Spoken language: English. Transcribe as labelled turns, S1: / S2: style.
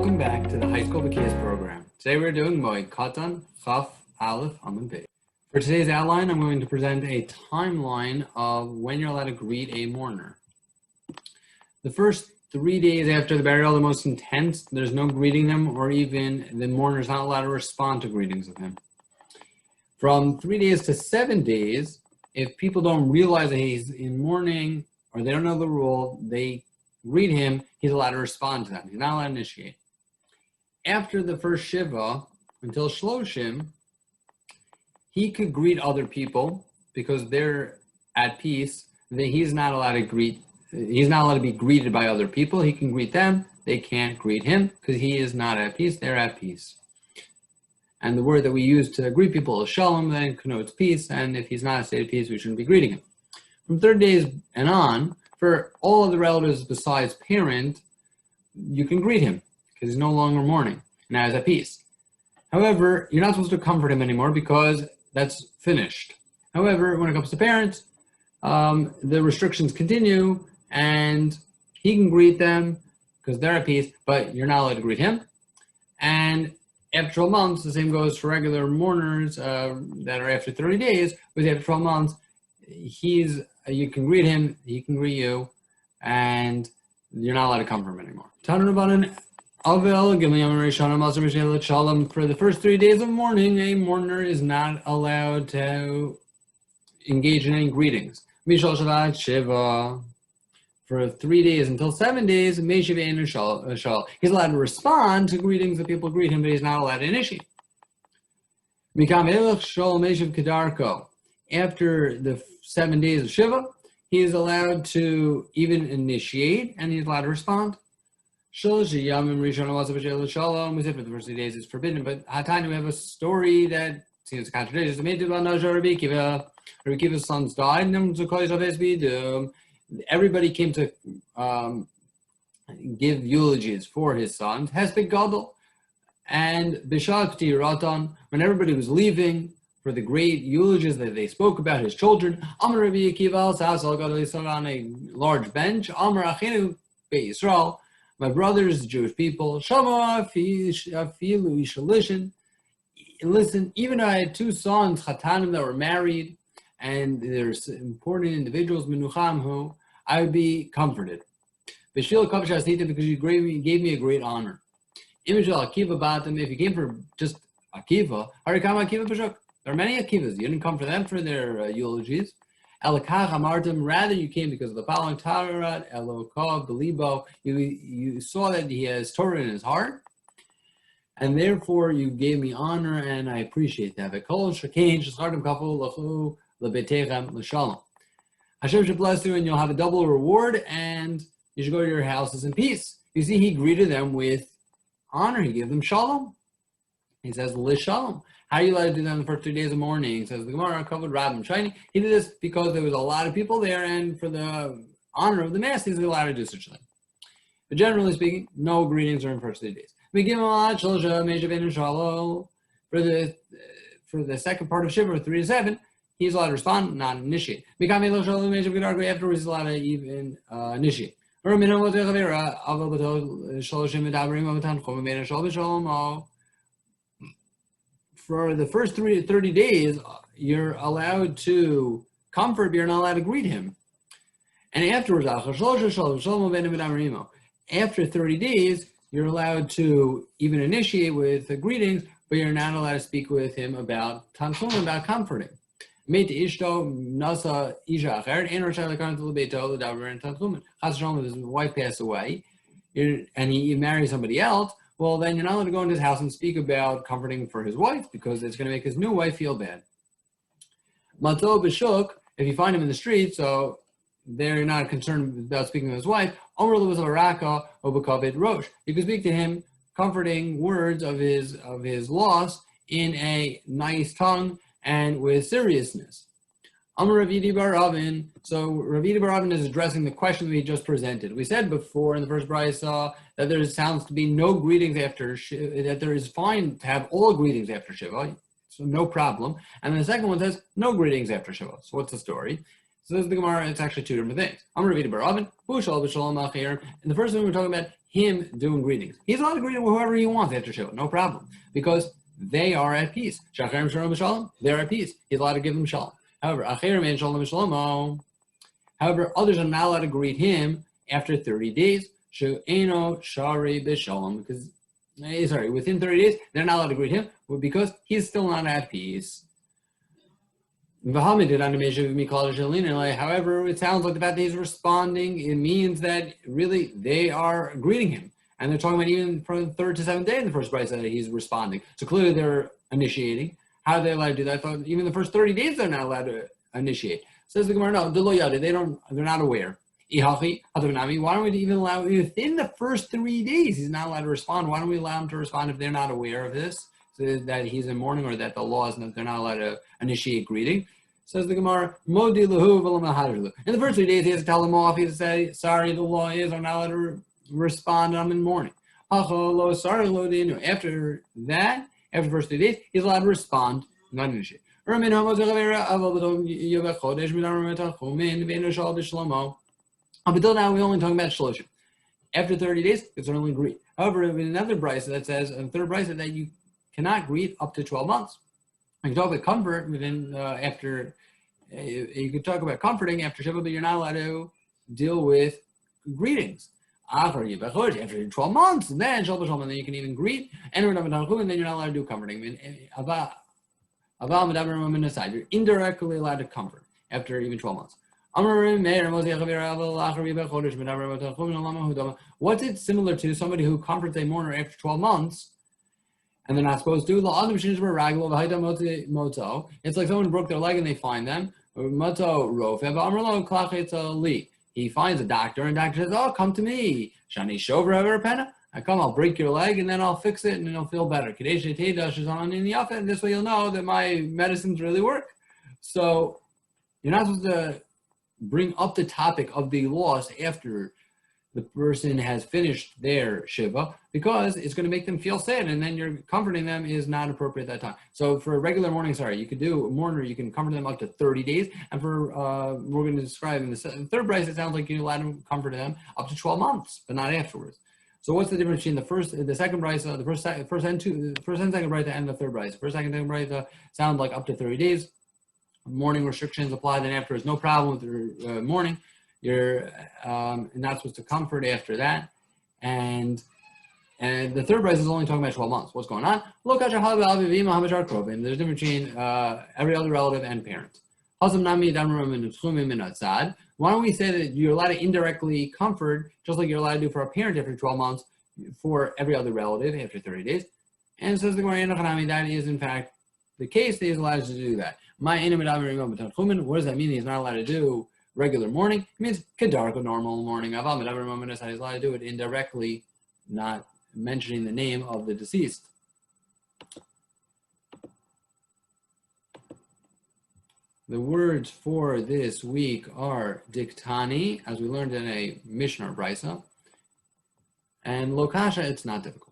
S1: Welcome back to the High School Bekius program. Today we're doing Moed, Katan, Chaf, Aleph, Amud, Beit. For today's outline, I'm going to present a timeline of when you're allowed to greet a mourner. The first 3 days after the burial are the most intense. There's no greeting them, or even the mourner's not allowed to respond to greetings of him. From 3 days to 7 days, if people don't realize that he's in mourning or they don't know the rule, they greet him, he's allowed to respond to them. He's not allowed to initiate. After the first Shiva, until Shloshim, he could greet other people because they're at peace. He's not allowed to greet. He's not allowed to be greeted by other people. He can greet them. They can't greet him because he is not at peace. They're at peace. And the word that we use to greet people is shalom, that connotes peace. And if he's not in a state of peace, we shouldn't be greeting him. From 30 days and on, for all of the relatives besides parent, you can greet him because he's no longer mourning. Now he's at peace. However, you're not supposed to comfort him anymore because that's finished. However, when it comes to parents, the restrictions continue and he can greet them because they're at peace, but you're not allowed to greet him. And after 12 months, the same goes for regular mourners that are after 30 days, but after 12 months, you can greet him, he can greet you, and you're not allowed to comfort him anymore. For the first 3 days of mourning, a mourner is not allowed to engage in any greetings. For 3 days until 7 days, he's allowed to respond to greetings that people greet him, but he's not allowed to initiate. After the 7 days of Shiva, he is allowed to even initiate, and he's allowed to respond. We said for the first 3 days it's forbidden, but Katan, we have a story that seems a contradiction. Bekius' sons died, and everybody came to give eulogies for his sons. And when everybody was leaving, for the great eulogies that they spoke about his children, Amar Rabbi Akiva sat on a large bench. Amar Achinu Be'Yisrael, my brothers, the Jewish people, Shama Afilu, you should listen. Listen, even though I had 2 sons, Chatanim, that were married, and there's important individuals, Menucham, who I would be comforted. Bishvil Kav Shasnita, because you gave me a great honor. Image of Akiva Batim, if you came for just Akiva, Harikam Akiva Bashuk. There are many Akivas. You didn't come for them for their eulogies. Elokach Amartim, rather you came because of the following Tarat, Elokov, Belibo. You saw that he has Torah in his heart, and therefore you gave me honor, and I appreciate that. Hashem should bless you, and you'll have a double reward, and you should go to your houses in peace. You see, he greeted them with honor. He gave them shalom. He says, L'shalom. How are you allowed to do that in the first 3 days of mourning? Says the Gemara, covered Rabbim Shiny. He did this because there was a lot of people there, and for the honor of the mass, he's allowed to do such a thing. But generally speaking, no greetings are in the first 3 days. For the second part of Shiva, 3 to 7, he's allowed to respond, not initiate. Afterwards, he's allowed to even initiate. For the first 30 days, you're allowed to comfort, but you're not allowed to greet him. And afterwards, after 30 days, you're allowed to even initiate with the greetings, but you're not allowed to speak with him about tanchum, about comforting. His wife passed away, and he married somebody else. Well, then you're not allowed to go into his house and speak about comforting for his wife because it's going to make his new wife feel bad. Mato b'shuk, if you find him in the street, so they're not concerned about speaking to his wife, Omer was a raka or b'kaved rosh. You can speak to him comforting words of his loss in a nice tongue and with seriousness. Amar Ravidi Bar Avin. So Ravidi Bar Avin is addressing the question we just presented. We said before in the first brayso that there sounds to be no greetings after Shiva, that there is fine to have all greetings after Shiva, so no problem. And the second one says no greetings after Shiva. So what's the story? So this is the Gemara, it's actually two different things. And the first one we're talking about him doing greetings. He's allowed to greet whoever he wants after Shiva, no problem. Because they are at peace. They're at peace. He's allowed to give them shalom. However, others are not allowed to greet him after 30 days. Because within 30 days, they're not allowed to greet him because he's still not at peace. However, it sounds like the fact that he's responding, it means that really they are greeting him. And they're talking about even from the 3rd to 7th day in the first price that he's responding. So clearly they're initiating. How are they allowed to do that? I thought even the first 30 days they're not allowed to initiate. Says the Gemara, no, they're not aware. Why don't we even allow within the first 3 days he's not allowed to respond? Why don't we allow him to respond if they're not aware of this? So that he's in mourning or that the law is that they're not allowed to initiate greeting. Says the Gemara, in the first 3 days he has to tell them off. He has to say, sorry, the law is I'm not allowed to respond, I'm in mourning. After that, after the first 3 days, he's allowed to respond, not initiate. But until now, we're only talking about shloshim. After 30 days, it's only greet. However, in another brisa that says, in the third brisa, that you cannot greet up to 12 months. You can talk about comfort within you could talk about comforting after Shiva, but you're not allowed to deal with greetings. After 12 months, and then you can even greet, and then you're not allowed to do comforting. You're indirectly allowed to comfort after even 12 months. What's it similar to somebody who comforts a mourner after 12 months and they're not supposed to? It's like someone broke their leg and they find them. He finds a doctor and the doctor says, oh, come to me. I come, I'll break your leg and then I'll fix it and it'll feel better. This way you'll know that my medicines really work. So you're not supposed to bring up the topic of the loss after the person has finished their Shiva because it's going to make them feel sad and then you're comforting them is not appropriate at that time. So for a regular mourning, you could do a mourner, you can comfort them up to 30 days. And for, we're going to describe in the third price, it sounds like you allow them to comfort them up to 12 months, but not afterwards. So what's the difference between the second brisa, the first and second brisa, and the third brisa? First, second brisa sound like up to 30 days. Mourning restrictions apply. Then afterwards, no problem with your mourning. You're not supposed to comfort after that. And the third brisa is only talking about 12 months. What's going on? There's a difference between every other relative and parent. Why don't we say that you're allowed to indirectly comfort, just like you're allowed to do for a parent after 12 months, for every other relative after 30 days? And it says the Gemara, that is in fact the case that he's allowed to do that. What does that mean? He's not allowed to do regular mourning. It means kedarka, normal mourning. He's allowed to do it indirectly, not mentioning the name of the deceased. The words for this week are diktani, as we learned in a Mishnah Brisa, and lokasha, it's not difficult.